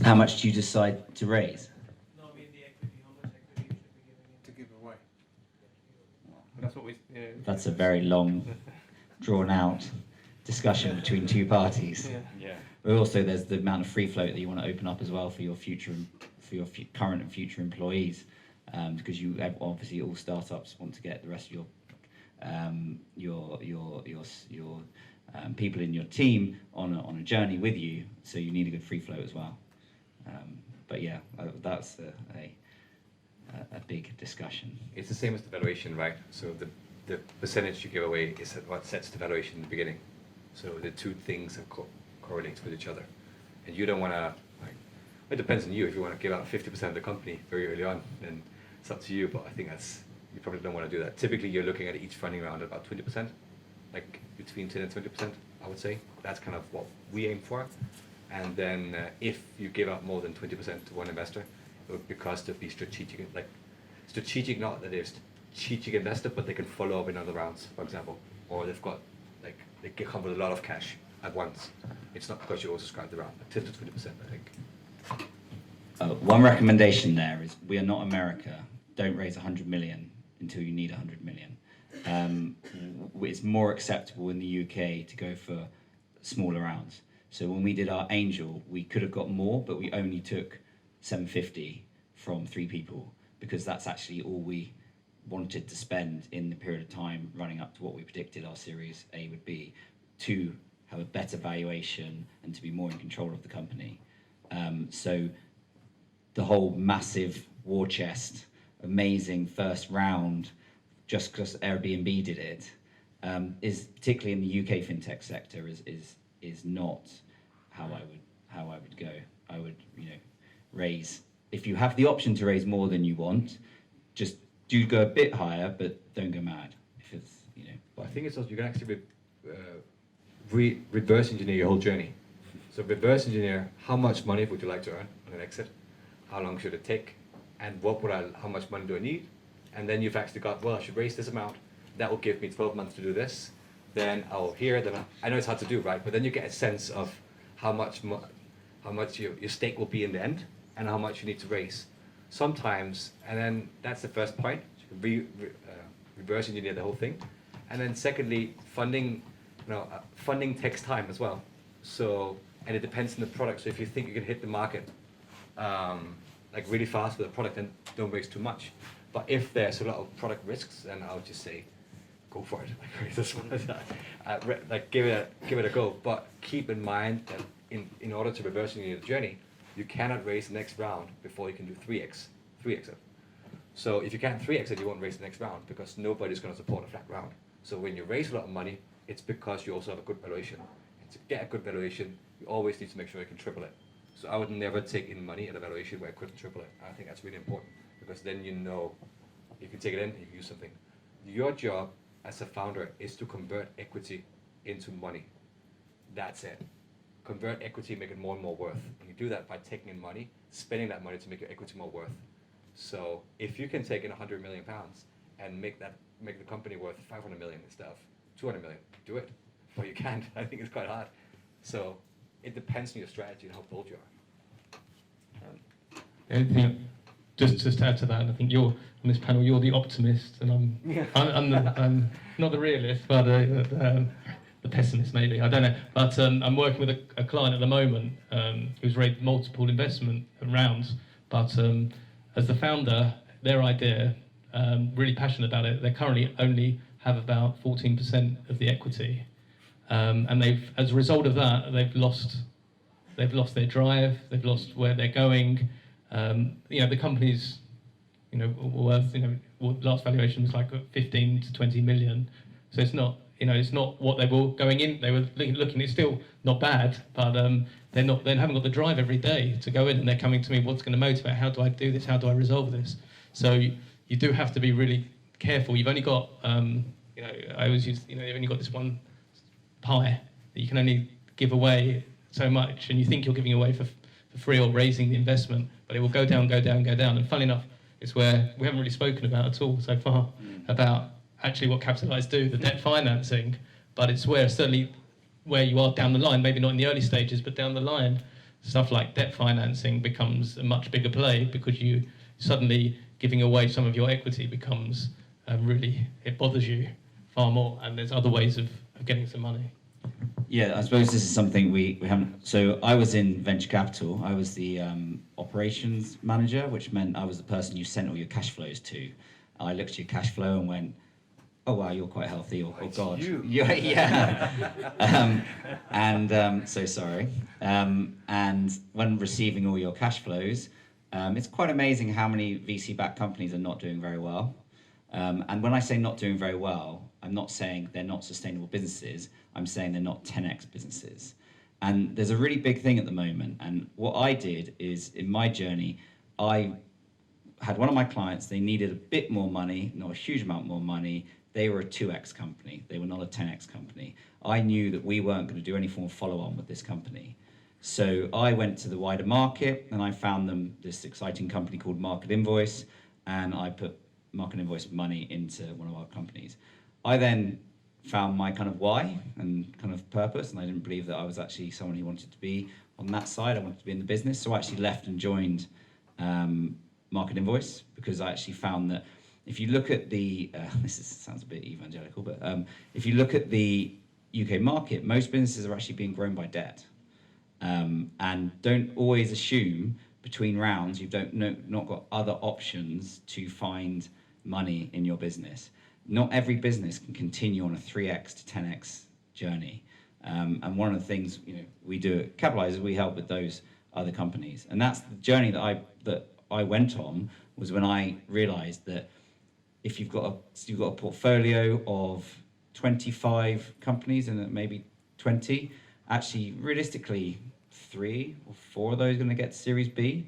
How much do you decide to raise? No, I mean the equity. How much equity you should be giving in? To give away. That's what we. Yeah. That's a very long, drawn-out discussion between two parties. Yeah. But also, there's the amount of free float that you want to open up as well for your current and future employees, because you have, obviously all startups want to get the rest of your people in your team on a journey with you, so you need a good free float as well. But yeah, that's a big discussion. It's the same as the valuation, right? So the percentage you give away is what sets the valuation in the beginning. So the two things are correlates with each other, and you don't want to. It depends on you. If you want to give out 50% of the company very early on, then it's up to you. But I think you probably don't want to do that. Typically, you're looking at each funding round at about 20%, like between 10 and 20%. I would say that's kind of what we aim for. And then if you give out more than 20% to one investor, it would because to be strategic, like strategic, not that they're strategic investor, but they can follow up in other rounds, for example, or they've got like they can come with a lot of cash at once. It's not because you oversubscribe the round, 10 to 20%, I think. One recommendation there is we are not America. Don't raise 100 million until you need 100 million. It's more acceptable in the UK to go for smaller rounds. So when we did our angel, we could have got more, but we only took 750 from 3 people because that's actually all we wanted to spend in the period of time running up to what we predicted our Series A would be, to have a better valuation and to be more in control of the company. So the whole massive war chest, amazing first round, just because Airbnb did it, is particularly in the UK fintech sector is not how I would go. I would raise, if you have the option to raise more than you want, just do go a bit higher, but don't go mad. If it's Well, I think it's also you can actually reverse engineer your whole journey. So reverse engineer how much money would you like to earn on an exit, how long should it take, and how much money do I need, and then you've actually got, well, I should raise this amount. That will give me 12 months to do this. Then I know it's hard to do, right? But then you get a sense of how much your stake will be in the end, and how much you need to raise. Sometimes, and then that's the first point. Reverse engineer the whole thing, and then secondly, funding takes time as well. So, and it depends on the product. So if you think you can hit the market like really fast with a product, then don't raise too much. But if there's a lot of product risks, then I'll just say, go for it. Like this one, like give it a go. But keep in mind that in order to reverse engineer the journey, you cannot raise the next round before you can do 3x exit. So if you can't 3x it, you won't raise the next round because nobody's going to support a flat round. So when you raise a lot of money, it's because you also have a good valuation. And to get a good valuation, you always need to make sure you can triple it. So I would never take in money at a valuation where I couldn't triple it. I think that's really important because then you know you can take it in and you can use something. Your job as a founder is to convert equity into money. That's it. Convert equity, make it more and more worth. And you do that by taking in money, spending that money to make your equity more worth. So if you can take in £100 million and make the company worth 500 million instead of 200 million, do it. But you can't. I think it's quite hard. So it depends on your strategy and how bold you are. Anything, just to add to that, I think you're on this panel. You're the optimist, and I'm not the realist, but the pessimist maybe. I don't know. But I'm working with a client at the moment who's raised multiple investment rounds. But as the founder, their idea, really passionate about it. They currently only have about 14% of the equity, and as a result of that, they've lost their drive. They've lost where they're going. The company's, worth, last valuation was like 15 to 20 million. So it's not, it's not what they were going in. They were looking. It's still not bad, but they haven't got the drive every day to go in, and they're coming to me. What's going to motivate? How do I do this? How do I resolve this? So you do have to be really careful. You've only got, I always use, you've only got this one pie that you can only give away so much, and you think you're giving away for free or raising the investment, but it will go down, go down, go down. And funnily enough, it's where we haven't really spoken about at all so far about actually what Capitalise do, the debt financing, but it's certainly where you are down the line, maybe not in the early stages, but down the line. stuff like debt financing becomes a much bigger play, because you suddenly giving away some of your equity becomes really, it bothers you far more, and there's other ways of getting some money. Yeah, I suppose this is something we haven't. So I was in venture capital. I was the operations manager, which meant I was the person you sent all your cash flows to. I looked at your cash flow and went, "Oh wow, you're quite healthy," or "Oh God, you." yeah." So sorry. And when receiving all your cash flows, it's quite amazing how many VC-backed companies are not doing very well. And when I say not doing very well, I'm not saying they're not sustainable businesses. I'm saying they're not 10x businesses. And there's a really big thing at the moment. And what I did is, in my journey, I had one of my clients, they needed a bit more money, not a huge amount more money. They were a 2x company. They were not a 10x company. I knew that we weren't going to do any form of follow-on with this company. So I went to the wider market and I found them this exciting company called Market Invoice, and I put Market Invoice money into one of our companies. I then found my kind of why and kind of purpose, and I didn't believe that I was actually someone who wanted to be on that side. I wanted to be in the business, so I actually left and joined Market Invoice, because I actually found that if you look at the, sounds a bit evangelical, but if you look at the UK market, most businesses are actually being grown by debt. And don't always assume between rounds you've not got other options to find money in your business. Not every business can continue on a 3x to 10x journey. And one of the things we do at Capitalise is we help with those other companies. And that's the journey that I went on, was when I realized that if you've got a portfolio of 25 companies and maybe 20, actually realistically 3 or 4 of those are going to get to Series B,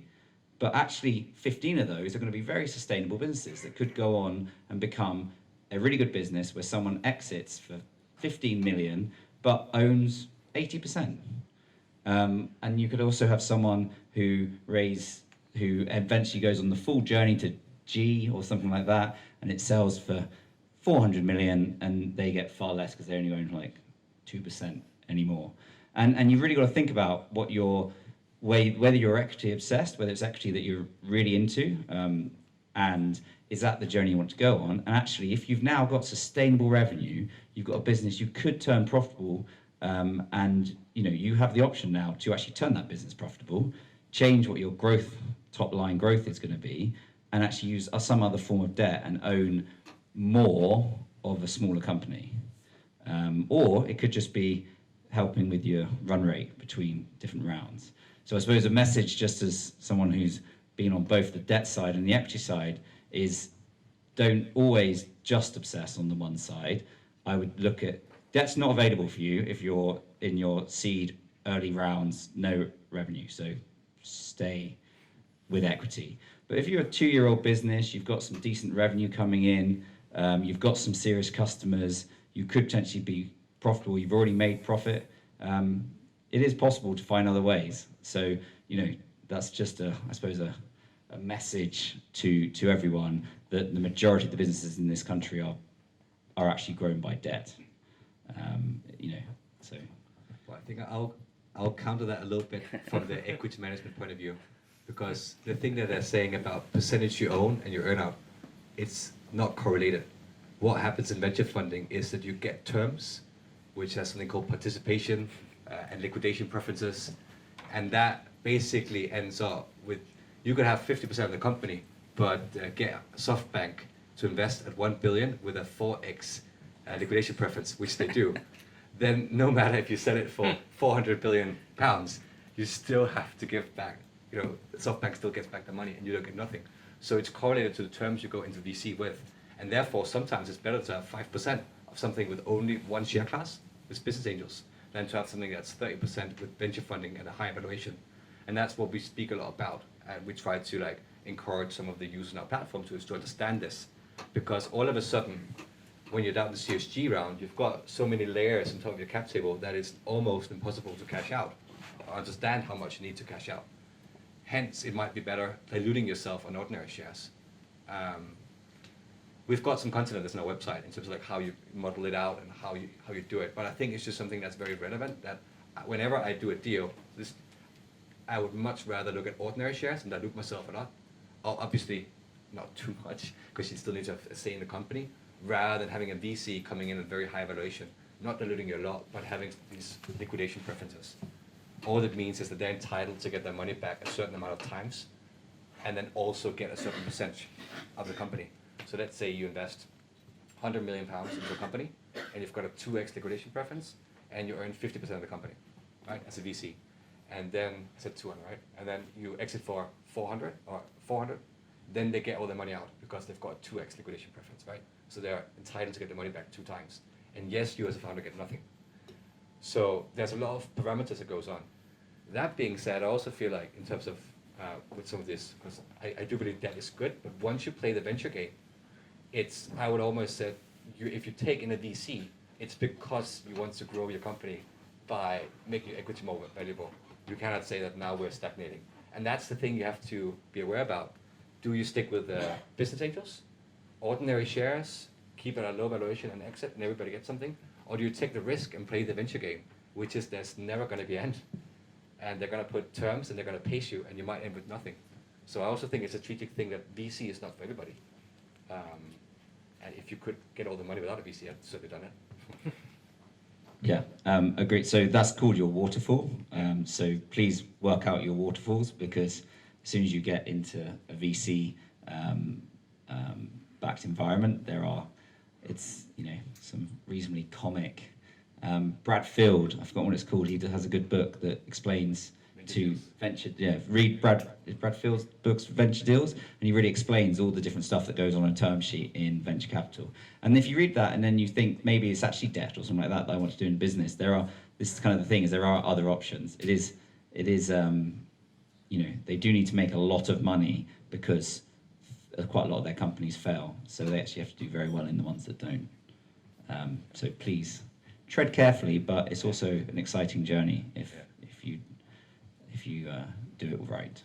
but actually 15 of those are going to be very sustainable businesses that could go on and become a really good business where someone exits for 15 million but owns 80%. And you could also have someone who eventually goes on the full journey to G or something like that, and it sells for 400 million and they get far less because they only own like 2% anymore. And you've really got to think about what whether you're equity obsessed, whether it's equity that you're really into, and is that the journey you want to go on? And actually, if you've now got sustainable revenue, you've got a business you could turn profitable, and you have the option now to actually turn that business profitable, change what your top line growth is going to be, and actually use some other form of debt and own more of a smaller company. Or it could just be helping with your run rate between different rounds. So I suppose a message, just as someone who's been on both the debt side and the equity side, is don't always just obsess on the one side. I would look at debt's not available for you if you're in your seed early rounds, no revenue. So stay with equity. But if you're a 2-year-old business, you've got some decent revenue coming in, you've got some serious customers, you could potentially be profitable, you've already made profit, it is possible to find other ways. So, that's just a message to everyone that the majority of the businesses in this country are actually grown by debt. So. Well, I think I'll counter that a little bit from the equity management point of view, because the thing that they're saying about percentage you own and your earnout, it's not correlated. What happens in venture funding is that you get terms which has something called participation and liquidation preferences, and that basically ends up with, you could have 50% of the company, but get SoftBank to invest at 1 billion with a 4x liquidation preference, which they do. Then no matter if you sell it for 400 billion pounds, you still have to give back, SoftBank still gets back the money and you don't get nothing. So it's correlated to the terms you go into VC with. And therefore, sometimes it's better to have 5% of something with only one share class, with business angels, than to have something that's 30% with venture funding and a high valuation. And that's what we speak a lot about. And we try to encourage some of the users on our platform to understand this. Because all of a sudden, when you're down the CSG round, you've got so many layers on top of your cap table that it's almost impossible to cash out or understand how much you need to cash out. Hence, it might be better diluting yourself on ordinary shares. We've got some content on this on our website in terms of how you model it out and how you do it. But I think it's just something that's very relevant, that whenever I do a deal, I would much rather look at ordinary shares and dilute myself a lot. Obviously, not too much, because you still need to have a say in the company, rather than having a VC coming in at very high valuation, not diluting you a lot, but having these liquidation preferences. All it means is that they're entitled to get their money back a certain amount of times, and then also get a certain percentage of the company. So let's say you invest £100 million into a company, and you've got a 2x liquidation preference, and you earn 50% of the company, right, as a VC. And then, I said 200, right? And then you exit for 400, then they get all their money out because they've got a 2x liquidation preference, right? So they're entitled to get their money back 2 times. And yes, you as a founder get nothing. So there's a lot of parameters that goes on. That being said, I also feel like in terms of with some of this, because I do believe that is good, but once you play the venture game, I would almost say, if you take in a VC, it's because you want to grow your company by making your equity more valuable. You cannot say that now we're stagnating. And that's the thing you have to be aware about. Do you stick with business angels, ordinary shares, keep it at a low valuation and exit and everybody gets something? Or do you take the risk and play the venture game, which is there's never going to be an end. And they're going to put terms and they're going to pace you and you might end with nothing. So I also think it's a strategic thing that VC is not for everybody. And if you could get all the money without a VC, I'd certainly done it. Yeah, agreed. So that's called your waterfall. So please work out your waterfalls, because as soon as you get into a VC backed environment, it's some reasonably comic. Brad Field, I forgot what it's called. He has a good book that explains to venture. Yeah, read Brad Field's books, Venture Deals, and he really explains all the different stuff that goes on a term sheet in venture capital. And if you read that and then you think maybe it's actually debt or something like that I want to do in business, this is kind of the thing, is there are other options. It is they do need to make a lot of money because quite a lot of their companies fail, so they actually have to do very well in the ones that don't. So please tread carefully, but it's also an exciting journey if you do it right.